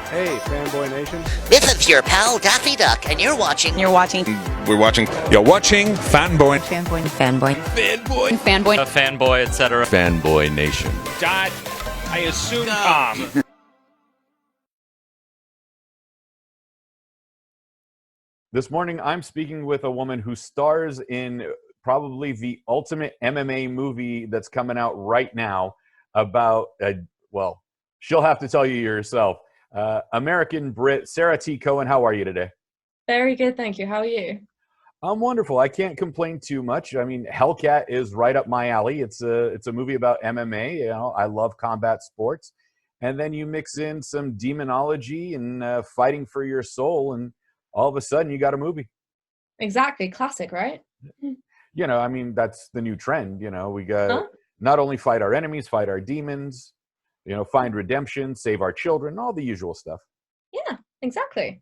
Hey, Fanboy Nation. This is your pal Daffy Duck, and you're watching. We're watching You're watching Fanboy. Fanboy, fanboy, etc. Fanboy Nation. Dot, I assume Tom. This morning, I'm speaking with a woman who stars in probably the ultimate MMA movie that's coming out right now about, well, she'll have to tell you yourself. American Brit, Sarah T. Cohen, how are you today? Very good, thank you. How are you? I'm wonderful. I can't complain too much. I mean, HellKat is right up my alley. It's a movie about MMA. You know, I love combat sports. And then you mix in some demonology and fighting for your soul, and all of a sudden you got a movie. Exactly. Classic, right? You know, I mean, that's the new trend. You know, we got not only fight our enemies, fight our demons, you know, find redemption, save our children, all the usual stuff. Yeah, exactly.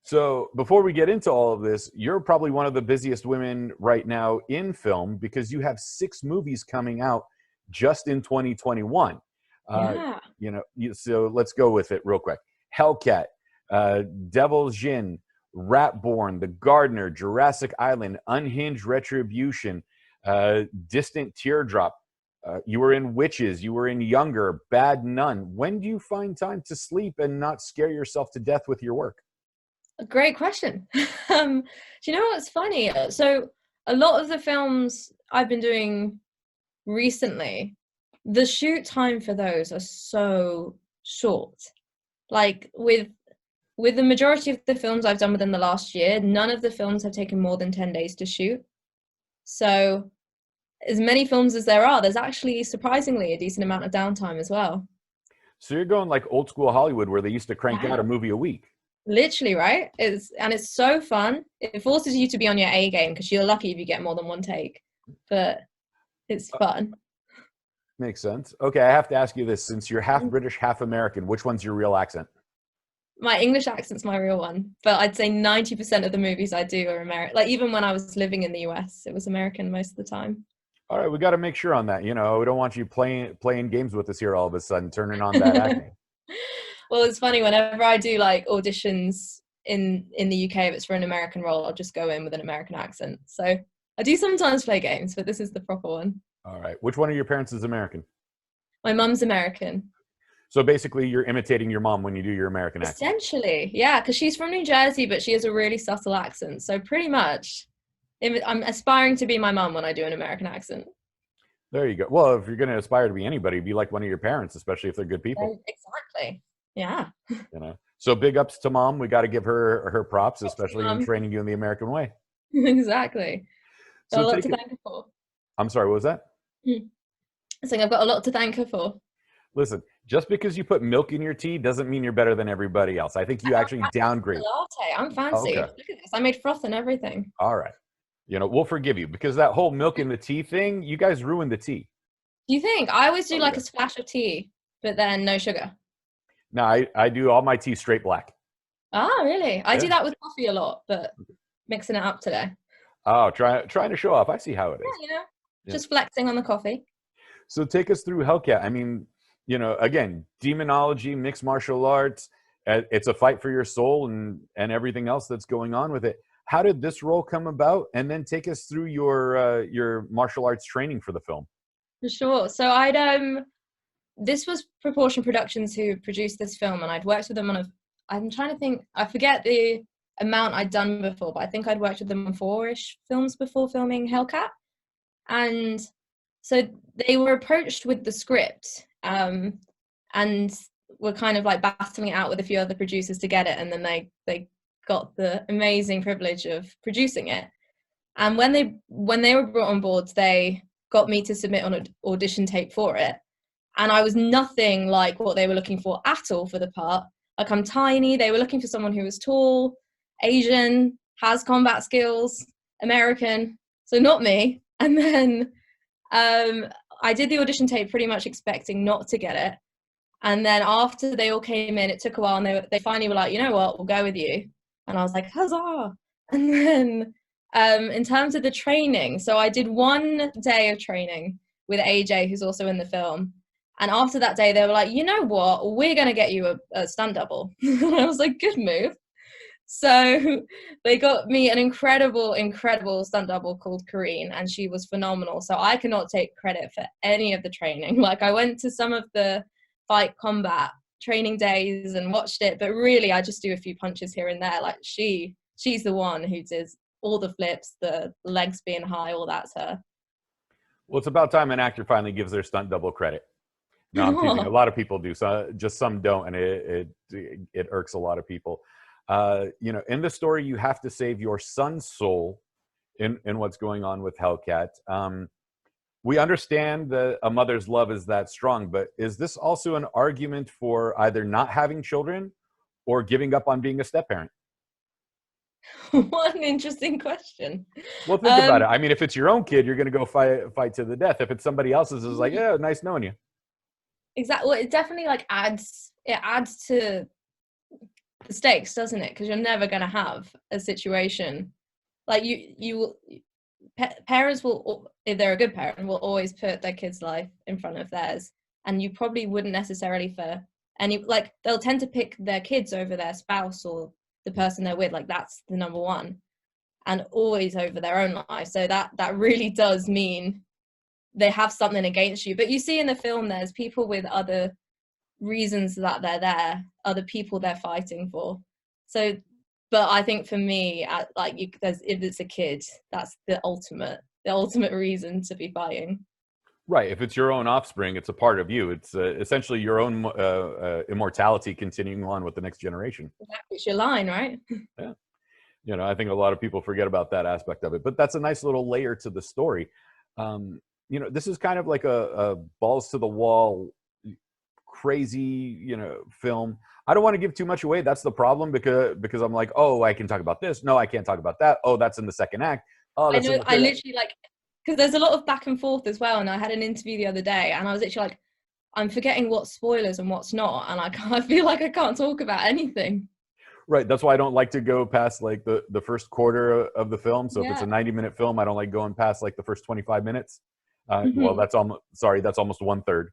So before we get into all of this, you're probably one of the busiest women right now in film because you have 6 movies coming out just in 2021. Yeah. You know, so let's go with it real quick. HellKat, Devil's Jin, Ratborn, The Gardener, Jurassic Island, Unhinged Retribution, Distant Teardrop. You were in Witches, you were in Younger, Bad Nun. When do you find time to sleep and not scare yourself to death with your work? A great question. Do you know what's funny? So a lot of the films I've been doing recently, the shoot time for those are so short. Like with the majority of the films I've done within the last year, none of the films have taken more than 10 days to shoot. So as many films as there are, there's actually surprisingly a decent amount of downtime as well. So you're going like old school Hollywood where they used to crank out a movie a week. Literally, right? It's so fun. It forces you to be on your A game because you're lucky if you get more than one take. But it's fun. Makes sense. Okay, I have to ask you this. Since you're half British, half American, which one's your real accent? My English accent's my real one. But I'd say 90% of the movies I do are American. Like even when I was living in the US, it was American most of the time. All right, we got to make sure on that. You know, we don't want you playing games with us here all of a sudden, turning on that acting. Well, it's funny, whenever I do like auditions in the UK, if it's for an American role, I'll just go in with an American accent. So I do sometimes play games, but this is the proper one. All right. Which one of your parents is American? My mum's American. So basically you're imitating your mom when you do your American accent. Essentially, yeah, because she's from New Jersey, but she has a really subtle accent. So pretty much I'm aspiring to be my mum when I do an American accent. There you go. Well, if you're going to aspire to be anybody, be like one of your parents, especially if they're good people. Exactly. Yeah. You know. So big ups to mom. We got to give her props, especially in training you in the American way. Exactly. Got a lot to thank her for. I'm sorry, what was that? I think I've got a lot to thank her for. Listen, just because you put milk in your tea doesn't mean you're better than everybody else. I think you actually downgrade. Latte. I'm fancy. Okay. Look at this. I made froth and everything. All right. You know, we'll forgive you because that whole milk in the tea thing, you guys ruined the tea. Do you think? I always do like a splash of tea, but then no sugar. No, I do all my tea straight black. Ah, really? I do that with coffee a lot, but mixing it up today. Oh, trying to show off. I see how it is. Yeah, you know, just flexing on the coffee. So take us through HellKat. I mean, you know, again, demonology, mixed martial arts. It's a fight for your soul and everything else that's going on with it. How did this role come about? And then take us through your martial arts training for the film. For sure. So this was Proportion Productions who produced this film, and I'd worked with them on I'm trying to think, I forget the amount I'd done before, but I think I'd worked with them on 4-ish films before filming HellKat. And so they were approached with the script, and were kind of like battling it out with a few other producers to get it, and then they got the amazing privilege of producing it. And when they were brought on board, they got me to submit on an audition tape for it. And I was nothing like what they were looking for at all for the part. Like, I'm tiny. They were looking for someone who was tall, Asian, has combat skills, American. So not me. And then I did the audition tape pretty much expecting not to get it. And then after they all came in, it took a while, and they finally were like, you know what, we'll go with you. And I was like, huzzah. And then in terms of the training, so I did one day of training with AJ, who's also in the film. And after that day, they were like, you know what? We're going to get you a stunt double. And I was like, good move. So they got me an incredible, incredible stunt double called Katrina, and she was phenomenal. So I cannot take credit for any of the training. Like, I went to some of the fight combat training days and watched it, but really I just do a few punches here and there. Like, she's the one who does all the flips, the legs being high, all that's her. Well, it's about time an actor finally gives their stunt double credit. No, I'm teasing. A lot of people do, so just some don't, and it irks a lot of people. You know, in the story, you have to save your son's soul in what's going on with HellKat. We understand that a mother's love is that strong, but is this also an argument for either not having children or giving up on being a step-parent? What an interesting question. Well, think about it. I mean, if it's your own kid, you're going to go fight to the death. If it's somebody else's, it's like, yeah, nice knowing you. Exactly. Well, it definitely like adds to the stakes, doesn't it? Because you're never going to have a situation like parents will, if they're a good parent, will always put their kid's life in front of theirs, and you probably wouldn't necessarily for any, like, they'll tend to pick their kids over their spouse or the person they're with, like that's the number one, and always over their own life. So that really does mean they have something against you. But you see in the film there's people with other reasons that they're there, other people they're fighting for. So, but I think for me, if it's a kid, that's the ultimate reason to be fighting. Right. If it's your own offspring, it's a part of you. It's essentially your own immortality continuing on with the next generation. Exactly. It's your line, right? Yeah. You know, I think a lot of people forget about that aspect of it, but that's a nice little layer to the story. You know, this is kind of like a balls to the wall, crazy, you know, film. I don't want to give too much away. That's the problem, because I'm like, oh, I can talk about this. No, I can't talk about that. Oh, that's in the second act. Oh, that's I literally, like, because there's a lot of back and forth as well. And I had an interview the other day, and I was literally like, I'm forgetting what's spoilers and what's not, and I feel like I can't talk about anything. Right. That's why I don't like to go past like the first quarter of the film. So if it's a 90-minute film, I don't like going past like the first 25 minutes. Well, that's almost 1/3.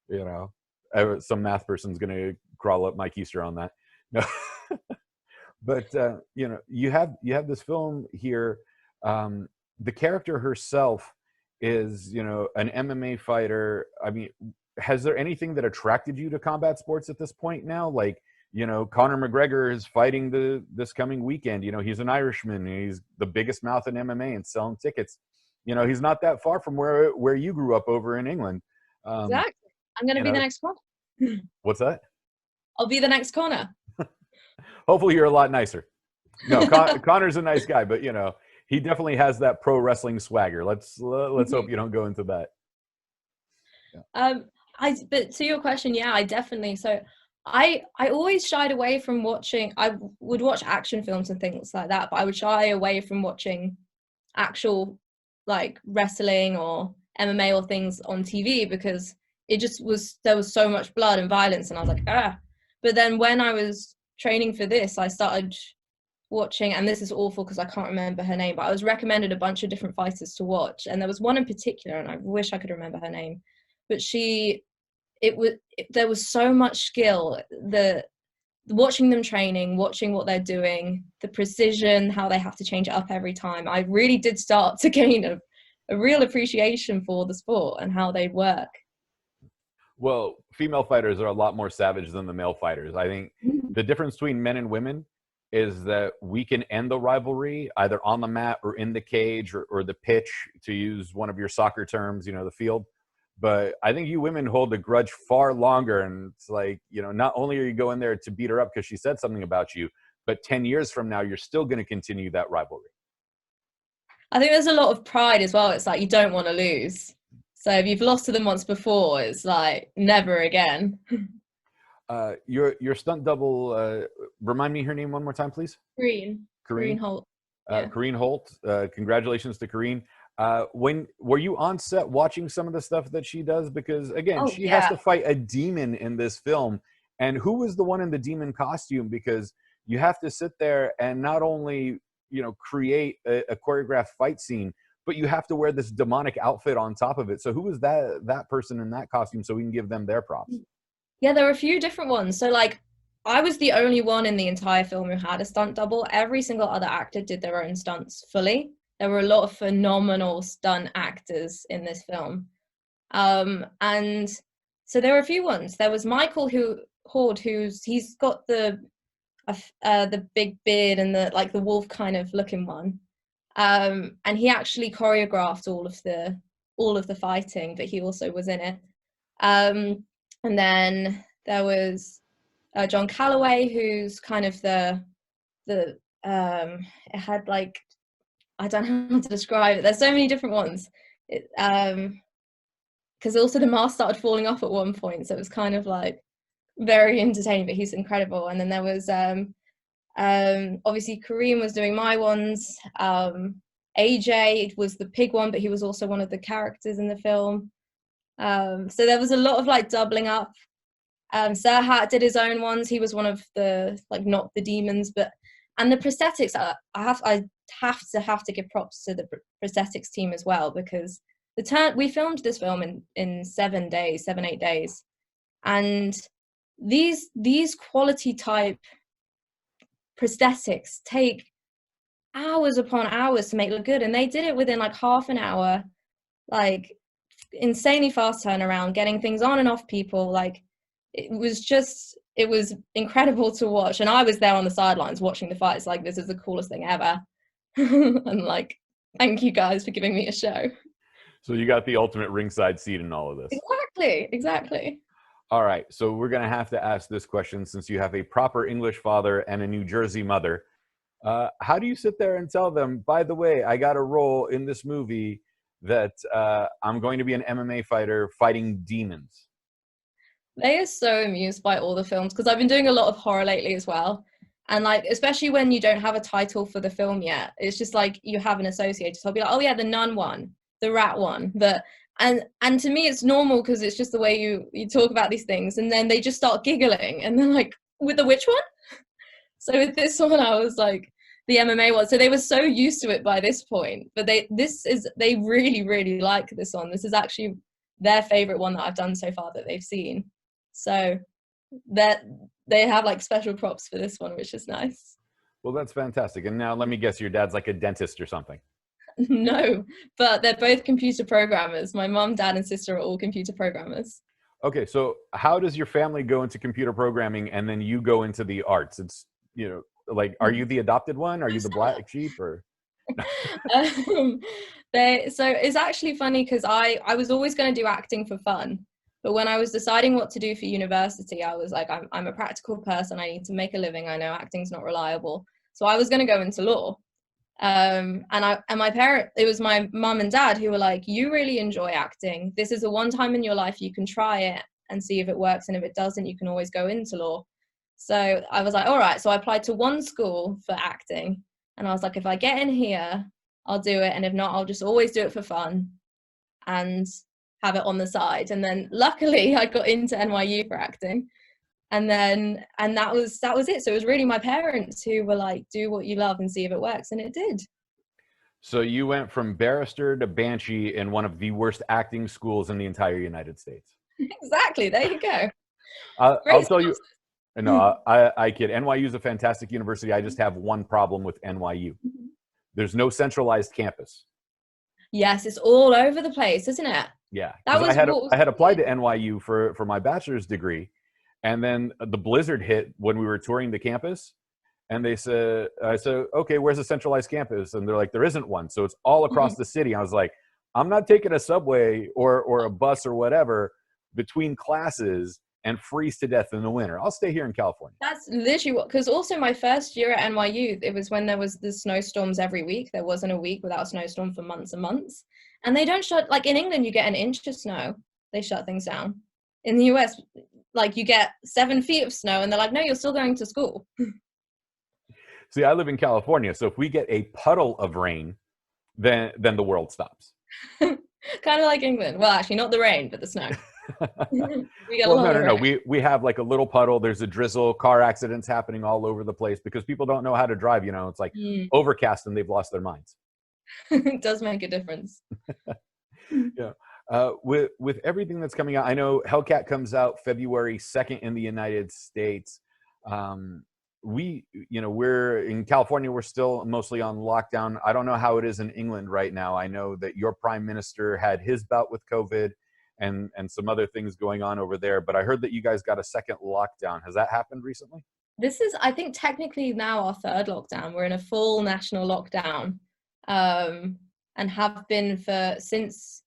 You know, some math person's going to crawl up my keister on that. No. But you know, you have this film here. The character herself is, you know, an MMA fighter. I mean, has there anything that attracted you to combat sports at this point now? Like, you know, Conor McGregor is fighting this coming weekend. You know, he's an Irishman. He's the biggest mouth in MMA and selling tickets. You know, he's not that far from where you grew up over in England. Exactly. I'm going to be the next Conor. What's that? I'll be the next Conor. Hopefully you're a lot nicer. No, Conor's a nice guy, but, you know, he definitely has that pro wrestling swagger. Let's hope you don't go into that. Yeah. But to your question, yeah, I definitely. So I always shied away from watching. I would watch action films and things like that, but I would shy away from watching actual like wrestling or MMA or things on TV, because there was so much blood and violence, and I was like, ah. But then when I was training for this, I started watching, and this is awful because I can't remember her name, but I was recommended a bunch of different fighters to watch, and there was one in particular, and I wish I could remember her name, but there was so much skill. Watching them training, watching what they're doing, the precision, how they have to change it up every time, I really did start to gain a real appreciation for the sport and how they work. Well, female fighters are a lot more savage than the male fighters. I think the difference between men and women is that we can end the rivalry either on the mat or in the cage or the pitch, to use one of your soccer terms, you know, the field. But I think you women hold a grudge far longer. And it's like, you know, not only are you going there to beat her up because she said something about you, but 10 years from now, you're still going to continue that rivalry. I think there's a lot of pride as well. It's like, you don't want to lose. So if you've lost to them once before, it's like never again. Your stunt double, remind me her name one more time, please. Katrina Holt. Yeah. Katrina Holt. Congratulations to Katrina. When were you on set watching some of the stuff that she does? Because again, she has to fight a demon in this film. And who was the one in the demon costume? Because you have to sit there and not only, you know, create a choreographed fight scene, but you have to wear this demonic outfit on top of it. So who was that person in that costume so we can give them their props? Yeah, there were a few different ones. So like, I was the only one in the entire film who had a stunt double. Every single other actor did their own stunts fully. There were a lot of phenomenal stunt actors in this film. And so there were a few ones. There was Michael Horde, he's got the big beard and the wolf kind of looking one. And he actually choreographed all of the fighting, but he also was in it. And then there was John Calloway, who's kind of it had like, I don't know how to describe it. There's so many different ones. Because also the mask started falling off at one point, so it was kind of like very entertaining, but he's incredible. And then there was obviously Kareem was doing my ones. AJ was the pig one, but he was also one of the characters in the film. So there was a lot of like doubling up. HellKat did his own ones. He was one of the, like, not the demons, and the prosthetics. I have to give props to the prosthetics team as well, because we filmed this film in 7 days, 8 days, and these quality type prosthetics take hours upon hours to make look good, and they did it within like half an hour, like insanely fast turnaround, getting things on and off people. Like, it was incredible to watch, and I was there on the sidelines watching the fights, like, this is the coolest thing ever. And like, thank you guys for giving me a show. So you got the ultimate ringside seat in all of this. Exactly. All right, so we're gonna have to ask this question, since you have a proper English father and a New Jersey mother. How do you sit there and tell them, by the way, I got a role in this movie that I'm going to be an MMA fighter fighting demons? They are so amused by all the films, because I've been doing a lot of horror lately as well. And like, especially when you don't have a title for the film yet, it's just like you have an associated. So I'll be like, oh yeah, the nun one, the rat one, and to me it's normal, because it's just the way you talk about these things. And then they just start giggling, and they're like, with the which one? So with this one, I was like, the MMA one. So they were so used to it by this point, but they really, really like this one. This is actually their favorite one that I've done so far that they've seen. So that they have like special props for this one, which is nice. Well, that's fantastic. And now let me guess, your dad's like a dentist or something? No, but they're both computer programmers. My mom, dad, and sister are all computer programmers. Okay, so how does your family go into computer programming and then you go into the arts? It's, you know, like, are you the adopted one? Are you the black sheep? Or So it's actually funny, because I was always going to do acting for fun. But when I was deciding what to do for university, I was like, I'm a practical person. I need to make a living. I know acting's not reliable. So I was going to go into law. And my parent, it was my mum and dad who were like, you really enjoy acting. This is a one time in your life. You can try it and see if it works. And if it doesn't, you can always go into law. So I was like, all right. So I applied to one school for acting. And I was like, if I get in here, I'll do it. And if not, I'll just always do it for fun and have it on the side. And then luckily I got into NYU for acting. And that was it. So it was really my parents who were like, do what you love and see if it works. And it did. So you went from barrister to banshee in one of the worst acting schools in the entire United States. Exactly. There you go. I'll tell you. No, I kid. NYU is a fantastic university. I just have one problem with NYU. There's no centralized campus. Yes, it's all over the place, isn't it? Yeah. That was I had applied to NYU for my bachelor's degree. And then the blizzard hit when we were touring the campus. And I said, okay, where's the centralized campus? And they're like, there isn't one. So it's all across the city. I was like, I'm not taking a subway or a bus or whatever between classes and freeze to death in the winter. I'll stay here in California. That's literally what, because also my first year at NYU, it was when there was the snowstorms every week. There wasn't a week without a snowstorm for months and months. And they don't shut, like in England, you get an inch of snow. They shut things down. In the US, like you get 7 feet of snow and they're like, no, you're still going to school. See, I live in California. So if we get a puddle of rain, then the world stops. Kind of like England. Well, actually not the rain, but the snow. No. We have like a little puddle. There's a drizzle, car accidents happening all over the place because people don't know how to drive. You know, it's like overcast and they've lost their minds. It does make a difference. Yeah. With everything that's coming out, I know HellKat comes out February 2nd in the United States. We're in California, we're still mostly on lockdown. I don't know how it is in England right now. I know that your prime minister had his bout with COVID and some other things going on over there, but I heard that you guys got a second lockdown. Has that happened recently? This is, I think, technically now our third lockdown. We're in a full national lockdown, and have been since,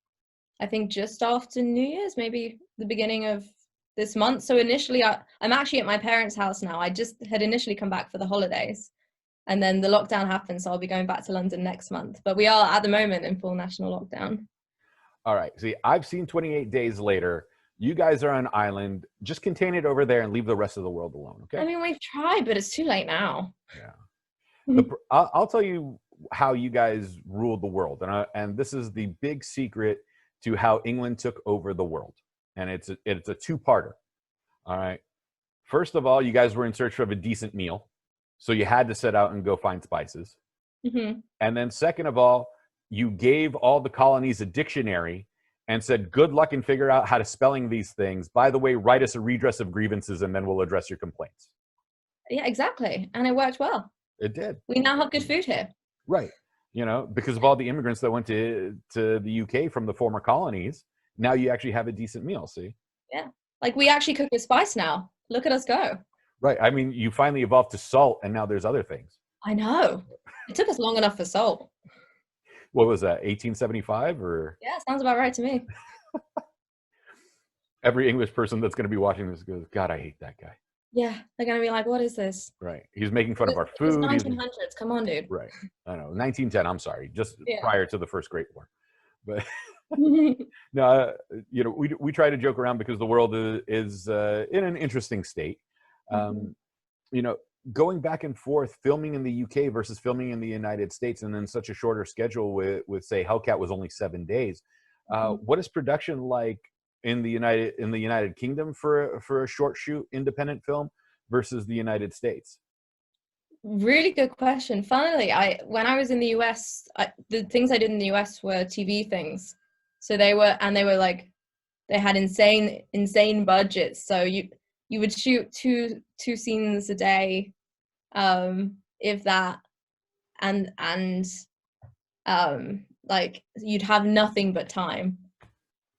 I think, just after New Year's, maybe the beginning of this month. So initially, I'm actually at my parents' house now. I just had initially come back for the holidays, and then the lockdown happened, so I'll be going back to London next month. But we are, at the moment, in full national lockdown. All right. See, I've seen 28 Days Later. You guys are on an island. Just contain it over there and leave the rest of the world alone, okay? I mean, we've tried, but it's too late now. Yeah. I'll tell you how you guys ruled the world. And this is the big secret to how England took over the world. And it's a two-parter. All right. First of all, you guys were in search of a decent meal. So you had to set out and go find spices. Mm-hmm. And then second of all, you gave all the colonies a dictionary and said, good luck and figure out how to spelling these things. By the way, write us a redress of grievances and then we'll address your complaints. Yeah, exactly. And it worked well. It did. We now have good food here. Right. Because of all the immigrants that went to the UK from the former colonies, now you actually have a decent meal, see? Yeah. Like, we actually cook with spice now. Look at us go. Right. I mean, you finally evolved to salt and now there's other things. I know. It took us long enough for salt. What was that, 1875 or? Yeah, sounds about right to me. Every English person that's going to be watching this goes, God, I hate that guy. Yeah, they're going to be like, what is this? Right. He's making fun of our food. It's 1900s. Come on, dude. Right. I know. 1910, I'm sorry. Just prior to the First Great War. But no, we try to joke around because the world is in an interesting state. Going back and forth, filming in the UK versus filming in the United States, and then such a shorter schedule with say HellKat was only 7 days. What is production like in the United Kingdom for a short shoot independent film versus the United States? Really good question. Funnily, when I was in the US, the things I did in the US were TV things. So they had insane budgets. So you would shoot two scenes a day, if that, and like you'd have nothing but time.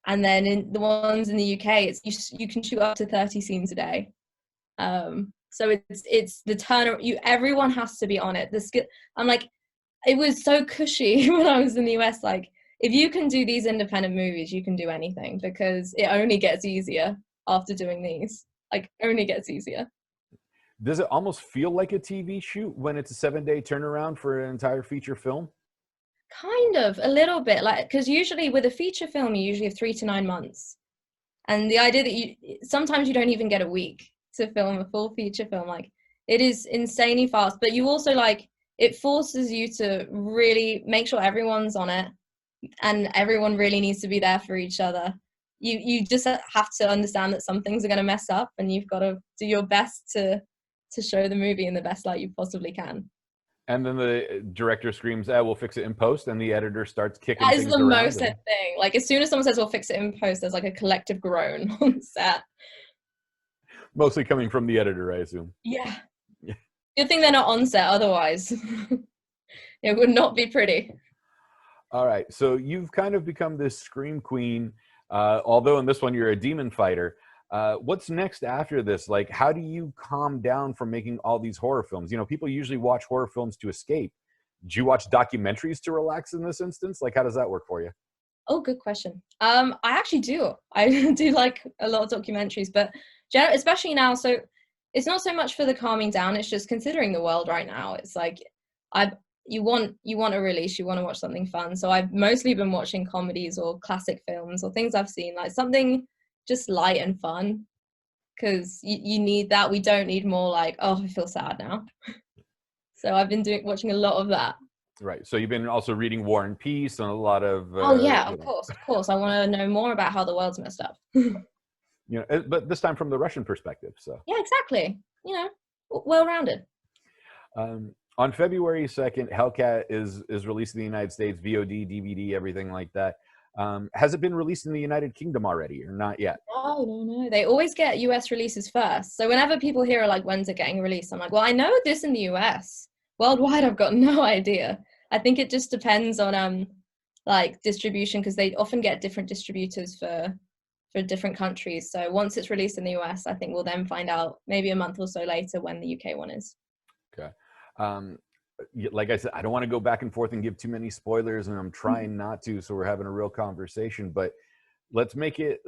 And then in the ones in the UK, you can shoot up to 30 scenes a day. So it's the turn. Everyone has to be on it. I'm like, it was so cushy when I was in the US. Like, if you can do these independent movies, you can do anything because it only gets easier after doing these. Like, only gets easier. Does it almost feel like a TV shoot when it's a 7-day turnaround for an entire feature film? Kind of, a little bit, like, because usually with a feature film, you usually have 3 to 9 months, and the idea that sometimes you don't even get a week to film a full feature film. Like, it is insanely fast, but you also, like, it forces you to really make sure everyone's on it, and everyone really needs to be there for each other. You just have to understand that some things are going to mess up, and you've got to do your best to show the movie in the best light you possibly can. And then the director screams, we'll fix it in post, and the editor starts kicking things around. That is the most thing. Like, as soon as someone says, we'll fix it in post, there's like a collective groan on set. Mostly coming from the editor, I assume. Yeah. Good thing they're not on set, otherwise it would not be pretty. All right, so you've kind of become this scream queen, although in this one you're a demon fighter. What's next after this? Like, how do you calm down from making all these horror films? People usually watch horror films to escape. Do you watch documentaries to relax in this instance? Like, how does that work for you? Oh, good question. I actually do. I do like a lot of documentaries, but especially now. So it's not so much for the calming down. It's just considering the world right now. It's like, you want a release. You want to watch something fun. So I've mostly been watching comedies or classic films or things I've seen, like something just light and fun, because you need that. We don't need more like, oh, I feel sad now. So I've been watching a lot of that. Right. So you've been also reading War and Peace and a lot of of course I want to know more about how the world's messed up. But this time from the Russian perspective. So yeah, exactly. Well-rounded. On February 2nd, HellKat is released in the United States, VOD, DVD, everything like that. Has it been released in the United Kingdom already or not yet? No. They always get US releases first. So whenever people hear like, when's it getting released? I'm like, well, I know this in the US. Worldwide, I've got no idea. I think it just depends on like distribution, because they often get different distributors for different countries. So once it's released in the US, I think we'll then find out maybe a month or so later when the UK one is. Okay. Like I said, I don't want to go back and forth and give too many spoilers, and I'm trying not to, so we're having a real conversation, but let's make it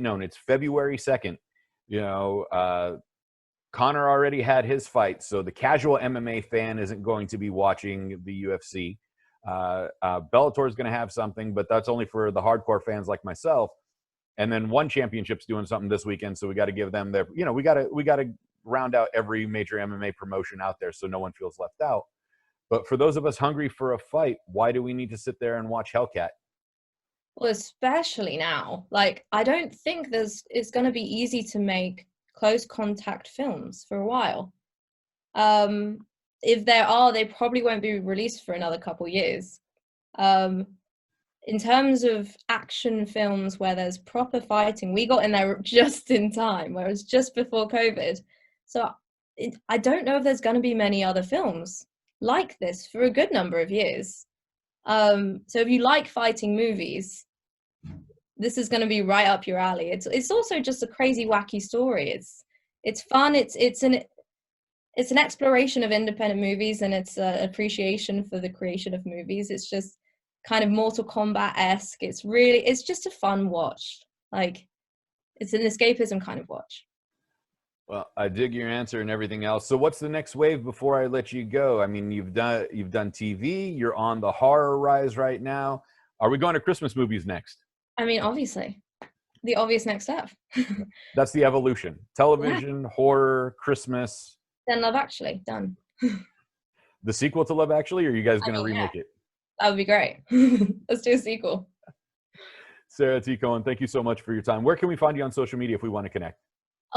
known. It's February 2nd. You know, Connor already had his fight, so the casual MMA fan isn't going to be watching the UFC. Bellator is going to have something, but that's only for the hardcore fans like myself. And then One Championship's doing something this weekend, so we got to give them their, you know, we got to round out every major MMA promotion out there so no one feels left out. But for those of us hungry for a fight, why do we need to sit there and watch HellKat? Well, especially now. Like, I don't think it's going to be easy to make close contact films for a while. If there are, they probably won't be released for another couple years. In terms of action films where there's proper fighting, we got in there just in time, where it was just before COVID. So I don't know if there's going to be many other films like this for a good number of years. So if you like fighting movies, this is going to be right up your alley. It's also just a crazy, wacky story. It's fun. It's an exploration of independent movies, and it's an appreciation for the creation of movies. It's just kind of Mortal Kombat-esque. It's just a fun watch. Like, it's an escapism kind of watch. Well, I dig your answer and everything else. So what's the next wave before I let you go? I mean, you've done TV, you're on the horror rise right now. Are we going to Christmas movies next? I mean, obviously. The obvious next step. That's the evolution. Television, yeah. Horror, Christmas. Then Love Actually, done. The sequel to Love Actually, or are you guys going to remake it? That would be great. Let's do a sequel. Sarah T. Cohen, thank you so much for your time. Where can we find you on social media if we want to connect?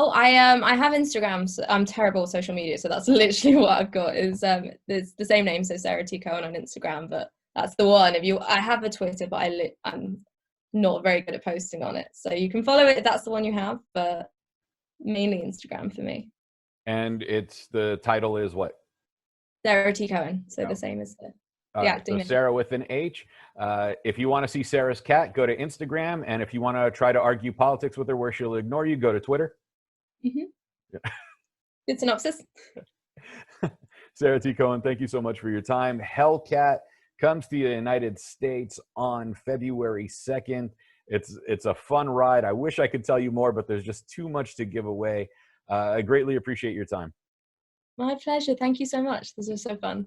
Oh, I have Instagram. So I'm terrible at social media, so that's literally what I've got. Is it's the same name, so Sarah T. Cohen on Instagram, but that's the one. I have a Twitter, but I'm not very good at posting on it. So you can follow it if that's the one you have, but mainly Instagram for me. And the title is what? Sarah T. Cohen. So the same as the acting. So Sarah with an H. If you want to see Sarah's cat, go to Instagram. And if you want to try to argue politics with her where she'll ignore you, go to Twitter. Mm-hmm. Good synopsis. Sarah T. Cohen, thank you so much for your time. HellKat comes to the United States on February 2nd. It's a fun ride. I wish I could tell you more, but there's just too much to give away. I greatly appreciate your time. My pleasure. Thank you so much. This was so fun.